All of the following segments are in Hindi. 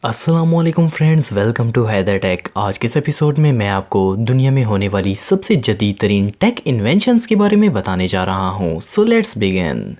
अस्सलामुअलैकुम friends, welcome to Haider tech. आज के इस एपिसोड में मैं आपको दुनिया में होने वाली सबसे जदीद तरीन टेक इन्वेंशंस के बारे में बताने जा रहा हूँ। So let's begin.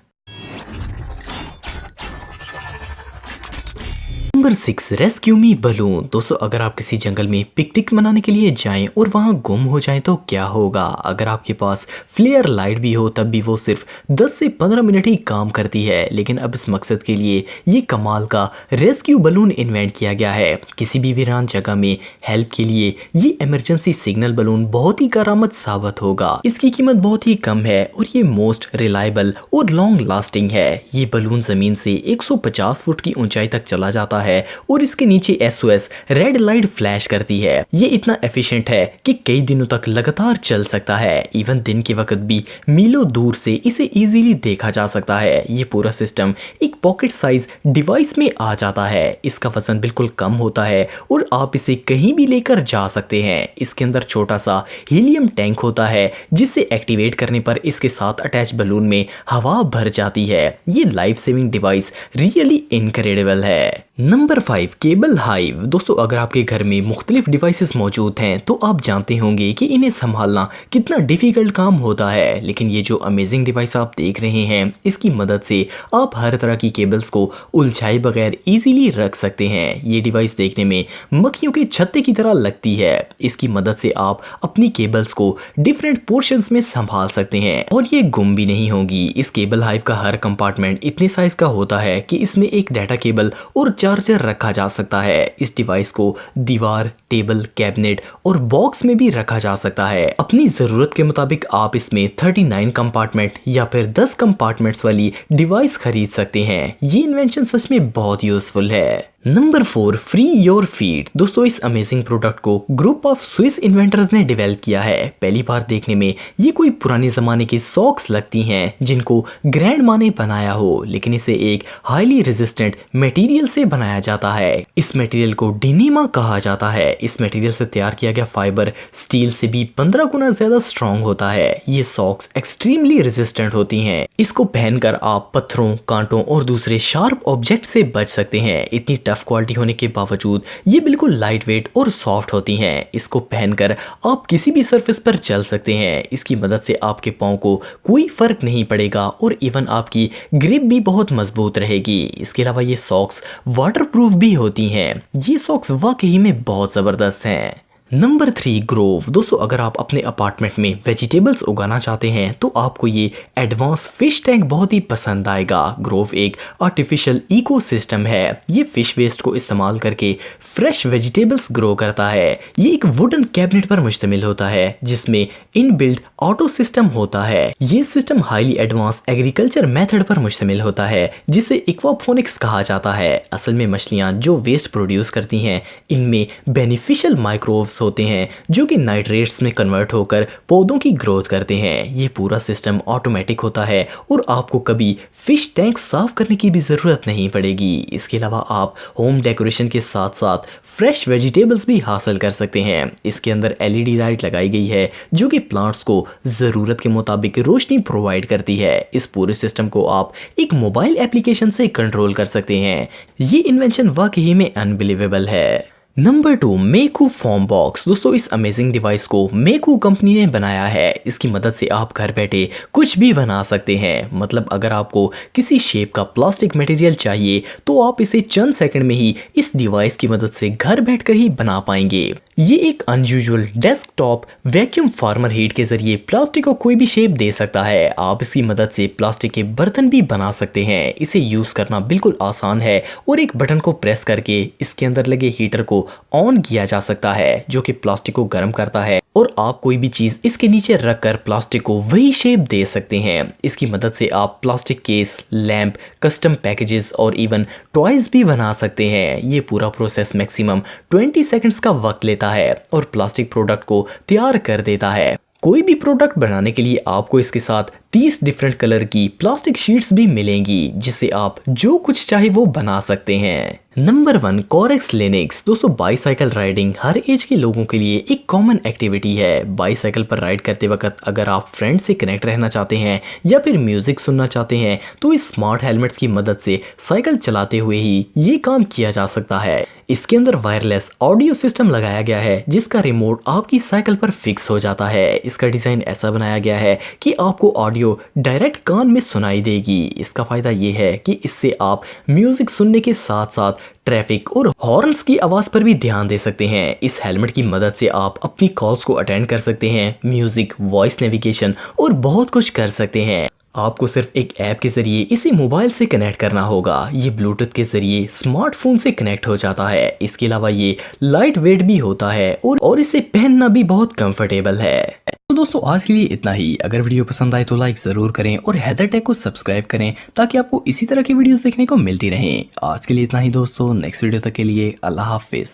Number 6, rescue me balloon. दोस्तों, अगर आप किसी जंगल में पिकनिक मनाने के लिए जाएं और वहां गुम हो जाएं तो क्या होगा? अगर आपके पास फ्लेयर लाइट भी हो तब भी वो सिर्फ 10 से 15 मिनट ही काम करती है। लेकिन अब इस मकसद के लिए ये कमाल का रेस्क्यू बलून इन्वेंट किया गया है। किसी भी वीरान जगह में हेल्प के लिए ये इमरजेंसी सिग्नल बलून बहुत ही करामत साबित होगा। इसकी कीमत बहुत ही कम है और ये मोस्ट रिलायबल और लॉन्ग लास्टिंग है। ये बलून जमीन से 150 फुट की ऊंचाई तक चला जाता है और इसके नीचे SOS रेड लाइट फ्लैश करती है। ये इतना एफिशिएंट है कि कई दिनों तक लगातार चल सकता है। इवन दिन के वक्त भी मीलों दूर से इसे इजीली देखा जा सकता है। ये पूरा सिस्टम एक पॉकेट साइज डिवाइस में आ जाता है। इसका वजन बिल्कुल कम होता है और आप इसे कहीं भी लेकर जा सकते हैं। इसके अंदर छोटा सा हीलियम टैंक होता है जिसे एक्टिवेट करने पर इसके साथ अटैच बलून में हवा भर जाती है। ये life saving device really incredible है। Number 5, cable hive. दोस्तों, अगर आपके घर में मुख्तलिफ डिवाइसेस मौजूद हैं तो आप जानते होंगे कि इन्हें संभालना कितना डिफिकल्ट काम होता है। लेकिन ये जो अमेजिंग डिवाइस आप देख रहे हैं, इसकी मदद से आप हर तरह की केबल्स को उलझाए बगैर इजीली रख सकते हैं। ये डिवाइस देखने में मक्खियों के छत्ते की तरह लगती है। इसकी मदद से आप अपनी केबल्स को डिफरेंट पोर्शंस में संभाल सकते हैं और ये गुम भी नहीं होगी। इस केबल हाइव का हर कंपार्टमेंट इतने साइज का होता है कि इसमें एक डाटा केबल और चार्जर रखा जा सकता है। इस डिवाइस को दीवार, टेबल, कैबिनेट और बॉक्स में भी रखा जा सकता है। अपनी जरूरत के मुताबिक आप इसमें 39 कंपार्टमेंट या फिर 10 कंपार्टमेंट्स वाली डिवाइस खरीद सकते हैं। ये इन्वेंशन सच में बहुत यूजफुल है। Number 4, free your feet. दोस्तों, इस अमेजिंग प्रोडक्ट को ग्रुप ऑफ स्विस इन्वेंटर्स ने डेवलप किया है। पहली बार देखने में ये कोई पुराने जमाने की सॉक्स लगती हैं जिनको ग्रैंड माँ ने बनाया हो, लेकिन इसे एक हाईली रेजिस्टेंट मटेरियल से बनाया जाता है। इस मटेरियल को डिनिमा कहा जाता है। इस मटेरियल से तैयार किया गया फाइबर स्टील से भी 15 गुना ज्यादा स्ट्रॉन्ग होता है। ये सॉक्स एक्सट्रीमली रेजिस्टेंट होती हैं। इसको पहनकर आप पत्थरों, कांटों और दूसरे शार्प ऑब्जेक्ट से बच सकते हैं। इतनी टफ क्वालिटी होने के बावजूद ये बिल्कुल लाइट वेट और सॉफ्ट होती हैं। इसको पहनकर आप किसी भी सरफेस पर चल सकते हैं। इसकी मदद से आपके पाँव को कोई फर्क नहीं पड़ेगा और इवन आपकी ग्रिप भी बहुत मजबूत रहेगी। इसके अलावा ये सॉक्स वाटरप्रूफ भी होती हैं। ये सॉक्स वाकई में बहुत जबरदस्त हैं। Number 3, Grove. दोस्तों, अगर आप अपने अपार्टमेंट में वेजिटेबल्स उगाना चाहते हैं तो आपको ये एडवांस फिश टैंक बहुत ही पसंद आएगा। ग्रोव एक आर्टिफिशियल इकोसिस्टम है। ये फिश वेस्ट को इस्तेमाल करके फ्रेश वेजिटेबल्स ग्रो करता है। ये एक वुडन कैबिनेट पर मुश्तमिल होता है जिसमें इनबिल्ट ऑटो सिस्टम होता है। ये system highly advance agriculture method पर मुश्तमिल होता है जिसे एक्वाफोनिक्स कहा जाता है। असल में मछलियां जो वेस्ट प्रोड्यूस करती हैं, इनमें बेनिफिशियल माइक्रोव्स होते हैं जो कि नाइट्रेट्स में कन्वर्ट होकर पौधों की ग्रोथ करते हैं। ये पूरा सिस्टम ऑटोमेटिक होता है और आपको कभी फिश टैंक साफ करने की भी जरूरत नहीं पड़ेगी। इसके अलावा आप होम डेकोरेशन के साथ साथ फ्रेश वेजिटेबल्स भी हासिल कर सकते हैं। इसके अंदर LED लाइट लगाई गई है जो कि प्लांट्स को जरूरत के मुताबिक रोशनी प्रोवाइड करती है। इस पूरे सिस्टम को आप एक मोबाइल एप्लीकेशन से कंट्रोल कर सकते हैं। ये इन्वेंशन वाकई में अनबिलीवेबल है। नंबर 2, मेकू फॉर्म बॉक्स। दोस्तों, इस अमेजिंग डिवाइस को मेकू कंपनी ने बनाया है। इसकी मदद से आप घर बैठे कुछ भी बना सकते हैं। मतलब अगर आपको किसी शेप का प्लास्टिक मटेरियल चाहिए तो आप इसे चंद सेकंड में ही इस डिवाइस की मदद से घर बैठकर ही बना पाएंगे। ये एक unusual desktop vacuum farmer heat के जरिए प्लास्टिक को कोई भी शेप दे सकता है। आप इसकी मदद से प्लास्टिक के बर्तन भी बना सकते हैं। इसे यूज करना बिल्कुल आसान है और एक बटन को प्रेस करके इसके अंदर लगे हीटर को ऑन किया जा सकता है जो कि प्लास्टिक को गर्म करता है और आप कोई भी चीज इसके नीचे रखकर प्लास्टिक को वही शेप दे सकते हैं। इसकी मदद से आप plastic case, lamp, custom packages और इवन टॉयज भी बना सकते हैं। ये पूरा प्रोसेस मैक्सिमम 20 सेकंड्स का वक्त लेता है और प्लास्टिक प्रोडक्ट को तैयार कर देता है। कोई भी प्रोडक्ट बनाने के लिए आपको इसके साथ 30 डिफरेंट कलर की प्लास्टिक शीट्स भी मिलेंगी जिससे आप जो कुछ चाहे वो बना सकते हैं। Number 1 Corex Linux. दोस्तों बाईसाइकिल राइडिंग हर एज के लोगों के लिए एक कॉमन एक्टिविटी है। बाईसाइकिल पर राइड करते वक्त अगर आप फ्रेंड से कनेक्ट रहना चाहते हैं या फिर म्यूजिक सुनना चाहते हैं तो इस स्मार्ट हेलमेट्स की मदद से साइकिल चलाते हुए ही ये काम किया जा सकता है। इसके अंदर वायरलेस ऑडियो सिस्टम लगाया गया है जिसका रिमोट आपकी साइकिल पर फिक्स हो जाता है। इसका डिजाइन ऐसा बनाया गया है कि आपको ऑडियो डायरेक्ट कान में सुनाई देगी। इसका फायदा ये है कि इससे आप म्यूजिक सुनने के साथ साथ ट्रैफिक और हॉर्न्स की आवाज पर भी ध्यान दे सकते हैं। इस हेलमेट की मदद से आप अपनी कॉल्स को अटेंड कर सकते हैं, म्यूजिक, वॉइस नेविगेशन और बहुत कुछ कर सकते हैं। आपको सिर्फ एक ऐप के जरिए इसे मोबाइल से कनेक्ट करना होगा। ये ब्लूटूथ के जरिए स्मार्टफोन से कनेक्ट हो जाता है। इसके अलावा ये लाइट वेट भी होता है और इसे पहनना भी बहुत कंफर्टेबल है। तो दोस्तों आज के लिए इतना ही। अगर वीडियो पसंद आए तो लाइक जरूर करें और हैदर टेक को सब्सक्राइब करें ताकि आपको इसी तरह की वीडियोस देखने को मिलती रहें। आज के लिए इतना ही दोस्तों, नेक्स्ट वीडियो तक के लिए अल्लाह हाफिज।